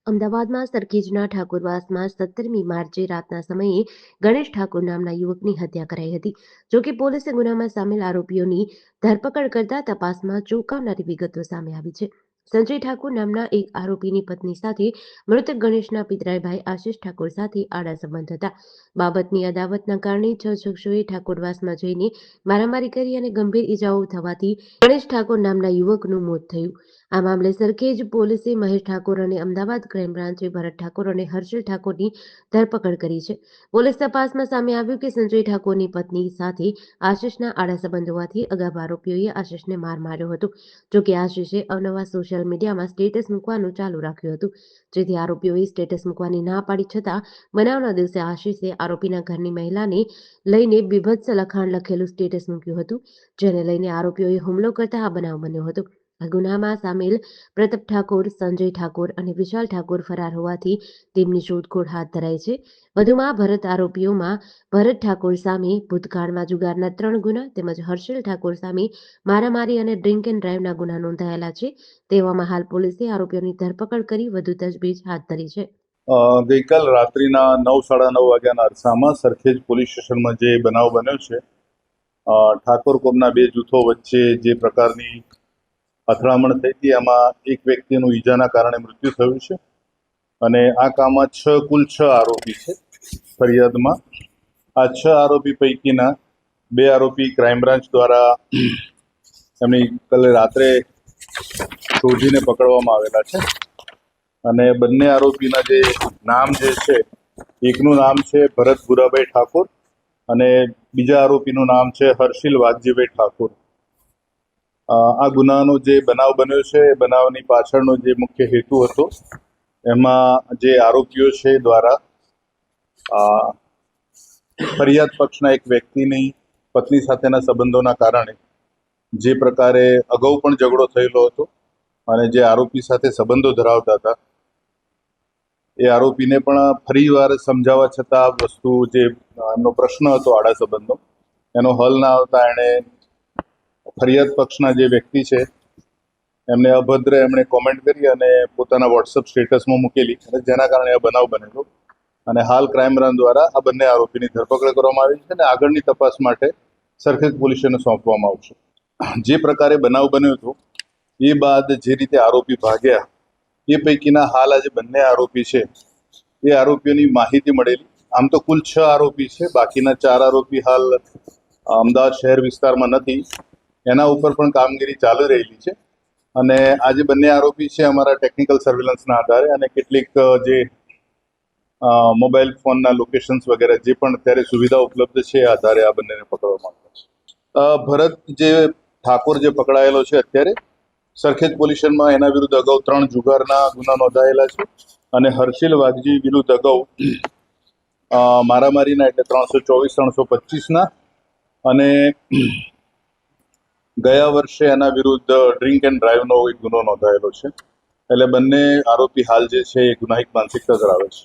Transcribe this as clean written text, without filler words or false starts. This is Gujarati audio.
અમદાવાદમાં સરખેજના ઠાકોરવાસમાં 17મી માર્ચે રાતના સમયે ગણેશ ઠાકોર નામના યુવકની હત્યા કરાઈ હતી. જોકે પોલીસે ગુનામાં સામેલ આરોપીઓની ધરપકડ કરતા તપાસમાં ચોંકાવનારી વિગતો સામે આવી છે. સંજય ઠાકોર નામના એક આરોપીની પત્ની સાથે મૃતક ગણેશના પિતરાઈ ભાઈ આશિષ ઠાકોર સાથે આડા સંબંધ હતા. બાબતની અદાવતના કારણે 6 શખ્સોએ ઠાકોરવાસમાં જઈને મારામારી કરી અને ગંભીર ઈજાઓ થવાથી ગણેશ ઠાકોર નામના યુવકનું મોત થયું. આ મામલે સરખેજ પોલીસે મહેશ ઠાકોર અને અમદાવાદ ક્રાઇમ બ્રાન્ચે ભરત ઠાકોર અને હર્ષિલ ઠાકોરની ધરપકડ કરી છે. પોલીસ તપાસમાં સામે આવ્યું કે સંજય ઠાકોરની પત્ની સાથે આશિષના આડા સંબંધ હોવાથી અગાઉ આરોપીઓએ આશિષને માર માર્યો હતો. જોકે આશિષે અવનવા સોશિયલ મીડિયામાં સ્ટેટસ મૂકવાનું ચાલુ રાખ્યું હતું, જેથી આરોપીઓએ સ્ટેટસ મૂકવાની ના પાડી છતાં બનાવના દિવસે આશિષે આરોપીના ઘરની મહિલાને લઈને બીભત્સ લખાણ લખેલું સ્ટેટસ મૂક્યું હતું, જેને લઈને આરોપીઓએ હુમલો કરતા આ બનાવ બન્યો હતો. આ ગુનામાં સામેલ પ્રતાપ ઠાકોર, સંજય ઠાકોર અને વિશાલ ઠાકોર ફરાર હોવાથી તેમની શોધખોળ હાથ ધરાઈ છે. વધુમાં આરોપીઓમાં ભરત ઠાકોર સામે ભૂતકાળમાં જુગારના 3 ગુના તેમજ હર્ષિલ ઠાકોર સામે મારામારી અને ડ્રિંક એન્ડ ડ્રાઈવના ગુના નોંધાયેલા છે. તેવામાં હાલ પોલીસે આરોપીઓની ધરપકડ કરી વધુ તજવીજ હાથ ધરી છે. ગઈકાલ રાત્રિના 9:30 વાગ્યાના અરસામાં સરખેજ પોલીસ સ્ટેશનમાં જે બનાવ બન્યો છે, ઠાકોર કોમના બે જૂથો વચ્ચે જે પ્રકારની અથડામણ થઈ હતી, એમાં એક વ્યક્તિનું ઈજાના કારણે મૃત્યુ થયું છે અને આ કામમાં કુલ 6 આરોપી છે ફરિયાદમાં. આ 6 આરોપી પૈકીના 2 આરોપી ક્રાઇમ બ્રાન્ચ દ્વારા એમની કાલે રાત્રે શોધીને પકડવામાં આવેલા છે અને બંને આરોપીના જે નામ જે છે, એકનું નામ છે ભરત ગુરાભાઈ ઠાકોર અને બીજા આરોપીનું નામ છે હર્ષિલ વાઘજીભાઈ ઠાકોર. આ ગુનાનો જે બનાવ બન્યો છે, એ બનાવની પાછળનો જે મુખ્ય હેતુ હતો, એમાં જે આરોપીઓ છે દ્વારા ફરિયાદ પક્ષના એક વ્યક્તિની પત્ની સાથેના સંબંધોના કારણે જે પ્રકારે અગાઉ પણ ઝઘડો થયેલો હતો અને જે આરોપી સાથે સંબંધો ધરાવતા હતા, એ આરોપીને પણ ફરીવાર સમજાવવા છતાં આ વસ્તુ જે એમનો પ્રશ્ન હતો આડા સંબંધનો, એનો હલ ના આવતા એણે ફરિયાદ પક્ષના જે વ્યક્તિ છે એમને અભદ્ર એમણે કોમેન્ટ કરી અને પોતાના વોટ્સઅપ સ્ટેટસમાં મૂકેલી, અને જેના કારણે આ બનાવ બનેલો. અને હાલ ક્રાઇમ બ્રાન્ચ દ્વારા આ બંને આરોપીની ધરપકડ કરવામાં આવી છે અને આગળની તપાસ માટે સરખેજ પોલીસને સોંપવામાં આવશે. જે પ્રકારે બનાવ બન્યો હતો એ બાદ જે રીતે આરોપી ભાગ્યા, એ પૈકીના હાલ આજે બંને આરોપી છે, એ આરોપીઓની માહિતી મળેલી. આમ તો કુલ 6 આરોપી છે, બાકીના 4 આરોપી હાલ અમદાવાદ શહેર વિસ્તારમાં નથી, એના ઉપર પણ કામગીરી ચાલી રહેલી છે. અને આ જે બંને આરોપી છે, અમારા ટેકનિકલ સર્વેલન્સના આધારે અને કેટલીક જે મોબાઈલ ફોનના લોકેશન્સ વગેરે જે પણ અત્યારે સુવિધા ઉપલબ્ધ છે, આધારે આ બંનેને પકડવામાં આવ્યા છે. ભરત જે ઠાકોર જે પકડાયેલો છે અત્યારે સરખેજ પોલીસ સ્ટેશનમાં, એના વિરુદ્ધ અગાઉ 3 જુગારના ગુના નોંધાયેલા છે અને હર્ષિલ વાઘજી વિરુદ્ધ અગાઉ મારામારીના એટલે 324-325ના અને ગયા વર્ષે એના વિરુદ્ધ ડ્રિંક એન્ડ ડ્રાઈવનો એક ગુનો નોંધાયેલો છે. એટલે બંને આરોપી હાલ જે છે એ ગુનાહિત માનસિકતા ધરાવે છે.